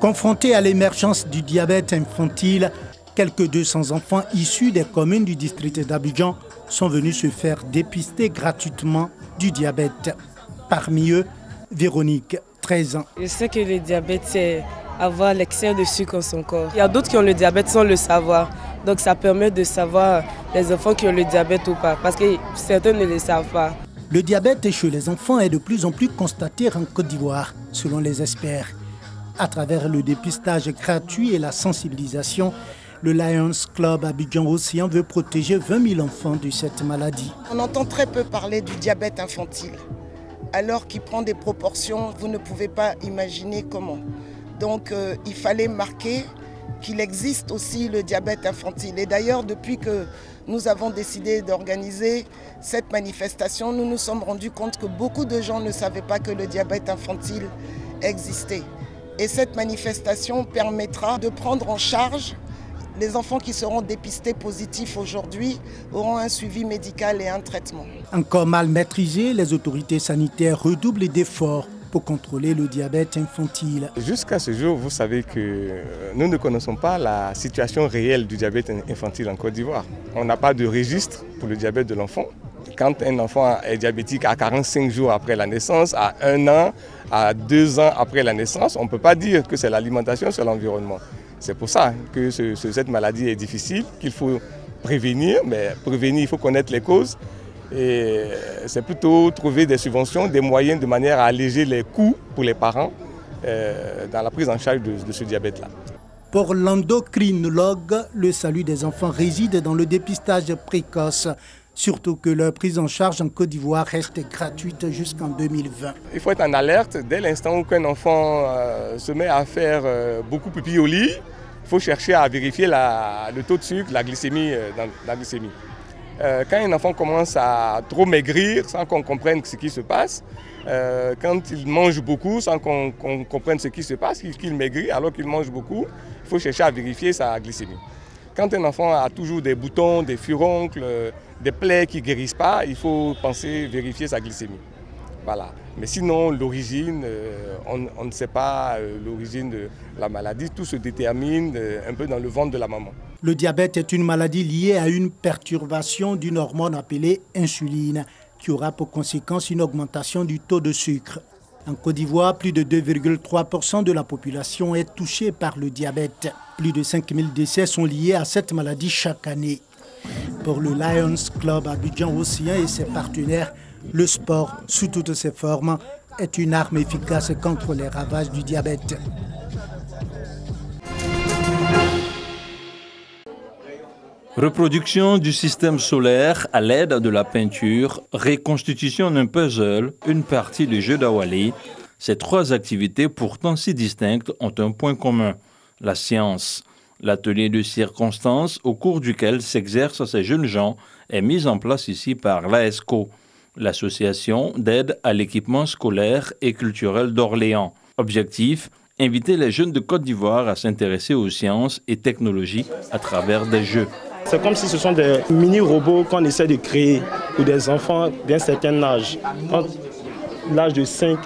Confrontés à l'émergence du diabète infantile, quelques 200 enfants issus des communes du district d'Abidjan sont venus se faire dépister gratuitement du diabète. Parmi eux, Véronique, 13 ans. Je sais que le diabète, c'est avoir l'excès de sucre dans son corps. Il y a d'autres qui ont le diabète sans le savoir. Donc ça permet de savoir les enfants qui ont le diabète ou pas, parce que certains ne le savent pas. Le diabète chez les enfants est de plus en plus constaté en Côte d'Ivoire, selon les experts. À travers le dépistage gratuit et la sensibilisation, le Lions Club Abidjan-Océan veut protéger 20 000 enfants de cette maladie. On entend très peu parler du diabète infantile, alors qu'il prend des proportions, vous ne pouvez pas imaginer comment. Donc il fallait marquer qu'il existe aussi le diabète infantile. Et d'ailleurs, depuis que nous avons décidé d'organiser cette manifestation, nous nous sommes rendus compte que beaucoup de gens ne savaient pas que le diabète infantile existait. Et cette manifestation permettra de prendre en charge les enfants qui seront dépistés positifs aujourd'hui, auront un suivi médical et un traitement. Encore mal maîtrisé, les autorités sanitaires redoublent d'efforts pour contrôler le diabète infantile. Jusqu'à ce jour, vous savez que nous ne connaissons pas la situation réelle du diabète infantile en Côte d'Ivoire. On n'a pas de registre pour le diabète de l'enfant. Quand un enfant est diabétique à 45 jours après la naissance, à 1 an, à 2 ans après la naissance, on ne peut pas dire que c'est l'alimentation, c'est l'environnement. C'est pour ça que cette maladie est difficile, qu'il faut prévenir, mais prévenir, il faut connaître les causes. Et c'est plutôt trouver des subventions, des moyens de manière à alléger les coûts pour les parents dans la prise en charge de ce diabète-là. Pour l'endocrinologue, le salut des enfants réside dans le dépistage précoce. Surtout que leur prise en charge en Côte d'Ivoire reste gratuite jusqu'en 2020. Il faut être en alerte dès l'instant où un enfant se met à faire beaucoup pipi au lit. Il faut chercher à vérifier le taux de sucre, la glycémie la glycémie. Quand un enfant commence à trop maigrir sans qu'on comprenne ce qui se passe, quand il mange beaucoup sans qu'on comprenne ce qui se passe, qu'il maigrit alors qu'il mange beaucoup, il faut chercher à vérifier sa glycémie. Quand un enfant a toujours des boutons, des furoncles, des plaies qui ne guérissent pas, il faut vérifier sa glycémie. Voilà. Mais sinon, l'origine, on ne sait pas l'origine de la maladie. Tout se détermine un peu dans le ventre de la maman. Le diabète est une maladie liée à une perturbation d'une hormone appelée insuline, qui aura pour conséquence une augmentation du taux de sucre. En Côte d'Ivoire, plus de 2,3% de la population est touchée par le diabète. Plus de 5 000 décès sont liés à cette maladie chaque année. Pour le Lions Club Abidjan-Océan et ses partenaires, le sport, sous toutes ses formes, est une arme efficace contre les ravages du diabète. Reproduction du système solaire à l'aide de la peinture, reconstitution d'un puzzle, une partie du jeu d'Awali. Ces trois activités pourtant si distinctes ont un point commun, la science. L'atelier de circonstances au cours duquel s'exercent ces jeunes gens est mis en place ici par l'AESCO, l'association d'aide à l'équipement scolaire et culturel d'Orléans. Objectif, inviter les jeunes de Côte d'Ivoire à s'intéresser aux sciences et technologies à travers des jeux. C'est comme si ce sont des mini-robots qu'on essaie de créer pour des enfants d'un certain âge, entre l'âge de 5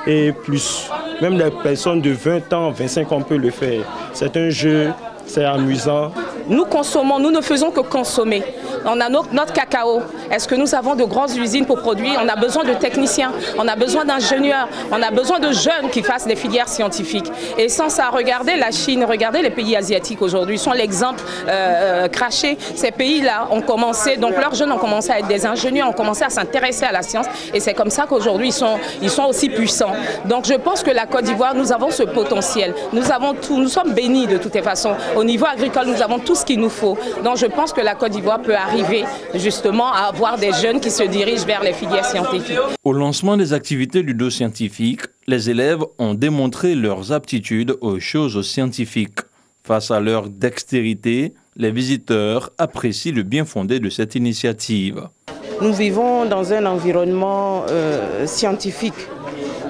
et plus. Même les personnes de 20 ans, 25 ans peuvent le faire. C'est un jeu, c'est amusant. Nous consommons, nous ne faisons que consommer. On a notre cacao. Est-ce que nous avons de grandes usines pour produire? On a besoin de techniciens, on a besoin d'ingénieurs, on a besoin de jeunes qui fassent des filières scientifiques. Et sans ça, regardez la Chine, regardez les pays asiatiques aujourd'hui, sont l'exemple craché. Ces pays-là ont commencé, donc leurs jeunes ont commencé à être des ingénieurs, ont commencé à s'intéresser à la science. Et c'est comme ça qu'aujourd'hui, ils sont aussi puissants. Donc je pense que la Côte d'Ivoire, nous avons ce potentiel. Nous avons tout, nous sommes bénis de toutes les façons. Au niveau agricole, nous avons tout ce qu'il nous faut. Donc je pense que la Côte d'Ivoire peut arriver justement à avoir des jeunes qui se dirigent vers les filières scientifiques. Au lancement des activités ludo-scientifiques, les élèves ont démontré leurs aptitudes aux choses scientifiques. Face à leur dextérité, les visiteurs apprécient le bien fondé de cette initiative. Nous vivons dans un environnement scientifique.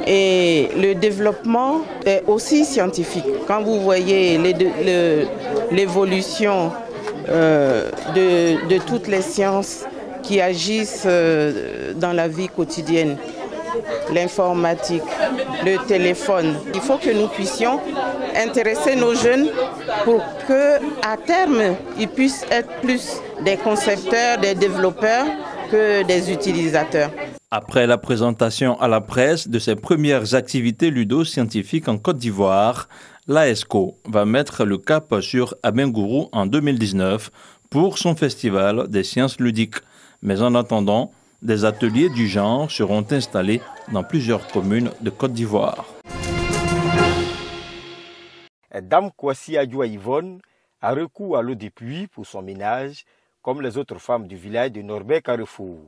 Et le développement est aussi scientifique. Quand vous voyez l'évolution de toutes les sciences qui agissent dans la vie quotidienne, l'informatique, le téléphone. Il faut que nous puissions intéresser nos jeunes pour qu'à terme, ils puissent être plus des concepteurs, des développeurs que des utilisateurs. Après la présentation à la presse de ses premières activités ludo-scientifiques en Côte d'Ivoire, l'AESCO va mettre le cap sur Abengourou en 2019 pour son festival des sciences ludiques. Mais en attendant, des ateliers du genre seront installés dans plusieurs communes de Côte d'Ivoire. Dame Kwasi Adjoua Yvonne a recours à l'eau de pluie pour son ménage, comme les autres femmes du village de Norbert-Carrefour.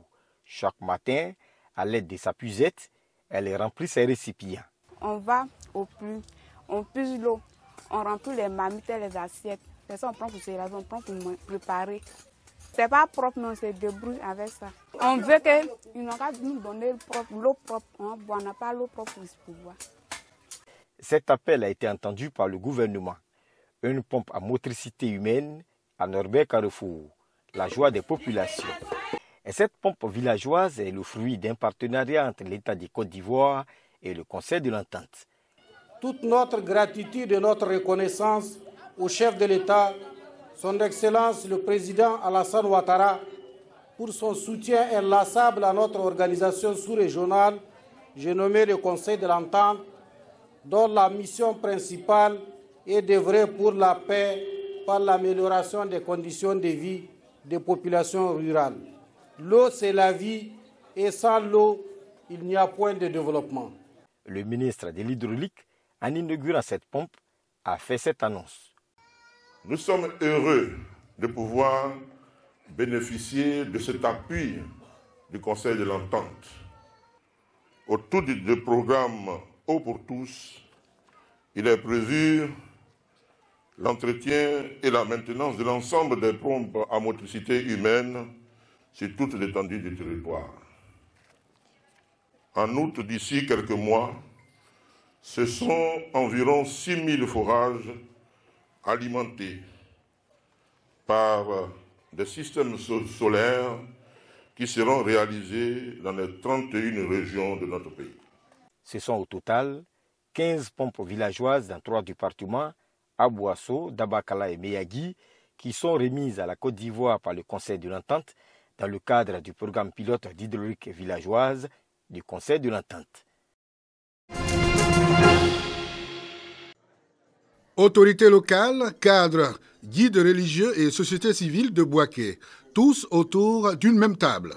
Chaque matin, à l'aide de sa puisette, elle remplit ses récipients. On va au puits, on puise l'eau, on remplit les marmites et les assiettes. C'est ça, on prend pour se laver, on prend pour préparer. C'est pas propre, mais on se débrouille avec ça. On veut qu'ils n'ont qu'à nous donner l'eau propre. On n'a pas l'eau propre pour boire. Cet appel a été entendu par le gouvernement. Une pompe à motricité humaine à Norbert-Carrefour, la joie des populations. Et cette pompe villageoise est le fruit d'un partenariat entre l'État de Côte d'Ivoire et le Conseil de l'Entente. Toute notre gratitude et notre reconnaissance au chef de l'État, son Excellence le Président Alassane Ouattara, pour son soutien inlassable à notre organisation sous-régionale, j'ai nommé le Conseil de l'Entente, dont la mission principale est d'œuvrer pour la paix par l'amélioration des conditions de vie des populations rurales. L'eau, c'est la vie, et sans l'eau, il n'y a point de développement. Le ministre de l'Hydraulique, en inaugurant cette pompe, a fait cette annonce. Nous sommes heureux de pouvoir bénéficier de cet appui du Conseil de l'Entente. Autour du programme Eau pour tous, il est prévu l'entretien et la maintenance de l'ensemble des pompes à motricité humaine sur toute l'étendue du territoire. En outre, d'ici quelques mois, ce sont environ 6000 forages alimentés par des systèmes solaires qui seront réalisés dans les 31 régions de notre pays. Ce sont au total 15 pompes villageoises dans 3 départements, Abouasso, Dabakala et Meyagui, qui sont remises à la Côte d'Ivoire par le Conseil de l'Entente dans le cadre du programme pilote d'hydraulique villageoise du Conseil de l'Entente. Autorités locales, cadres, guides religieux et société civile de Bouaké, tous autour d'une même table.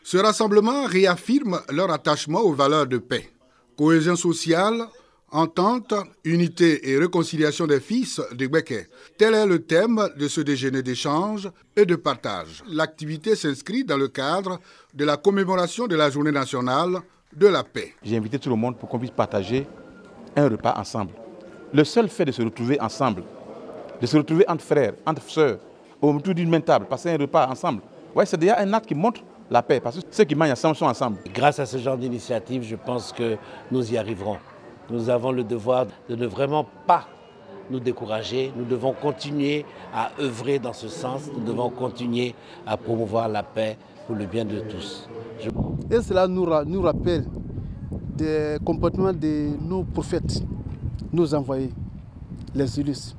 Ce rassemblement réaffirme leur attachement aux valeurs de paix, cohésion sociale, entente, unité et réconciliation des fils de Bouaké. Tel est le thème de ce déjeuner d'échange et de partage. L'activité s'inscrit dans le cadre de la commémoration de la Journée nationale de la paix. J'ai invité tout le monde pour qu'on puisse partager un repas ensemble. Le seul fait de se retrouver ensemble, de se retrouver entre frères, entre sœurs, autour d'une même table, passer un repas ensemble, ouais, c'est déjà un acte qui montre la paix, parce que ceux qui mangent ensemble sont ensemble. Grâce à ce genre d'initiative, je pense que nous y arriverons. Nous avons le devoir de ne vraiment pas nous décourager. Nous devons continuer à œuvrer dans ce sens. Nous devons continuer à promouvoir la paix pour le bien de tous. Et cela nous rappelle des comportements de nos prophètes, nos envoyés, les illustres.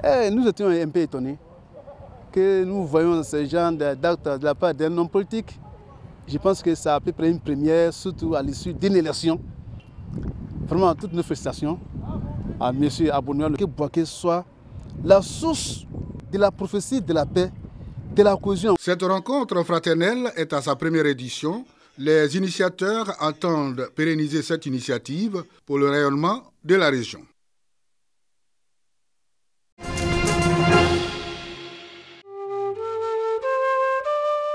Et nous étions un peu étonnés que nous voyons ce genre d'actes de la part d'un homme politique. Je pense que ça a à peu près une première, surtout à l'issue d'une élection. Vraiment, toutes nos félicitations à M. Abonouel, que Bouaké soit la source de la prophétie de la paix, de la cohésion. Cette rencontre fraternelle est à sa première édition. Les initiateurs entendent pérenniser cette initiative pour le rayonnement de la région.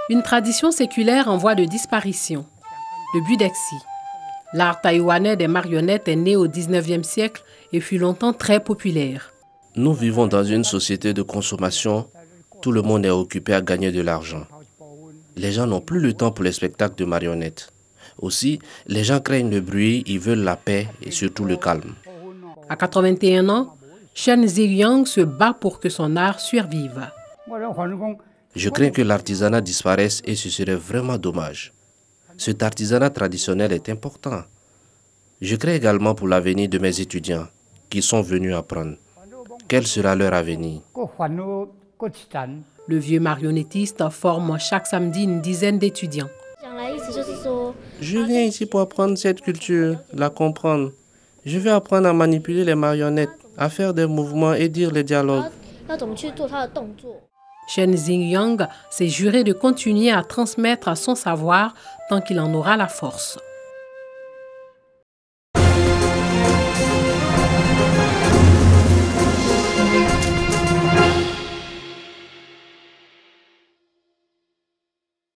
Une tradition séculaire en voie de disparition. Le budexi. L'art taïwanais des marionnettes est né au 19e siècle et fut longtemps très populaire. Nous vivons dans une société de consommation. Tout le monde est occupé à gagner de l'argent. Les gens n'ont plus le temps pour les spectacles de marionnettes. Aussi, les gens craignent le bruit, ils veulent la paix et surtout le calme. À 81 ans, Chen Ziyang se bat pour que son art survive. Je crains que l'artisanat disparaisse et ce serait vraiment dommage. Cet artisanat traditionnel est important. Je crains également pour l'avenir de mes étudiants qui sont venus apprendre. Quel sera leur avenir? Le vieux marionnettiste forme chaque samedi une dizaine d'étudiants. Je viens ici pour apprendre cette culture, la comprendre. Je vais apprendre à manipuler les marionnettes, à faire des mouvements et dire les dialogues. Shen Xingyang s'est juré de continuer à transmettre son savoir tant qu'il en aura la force.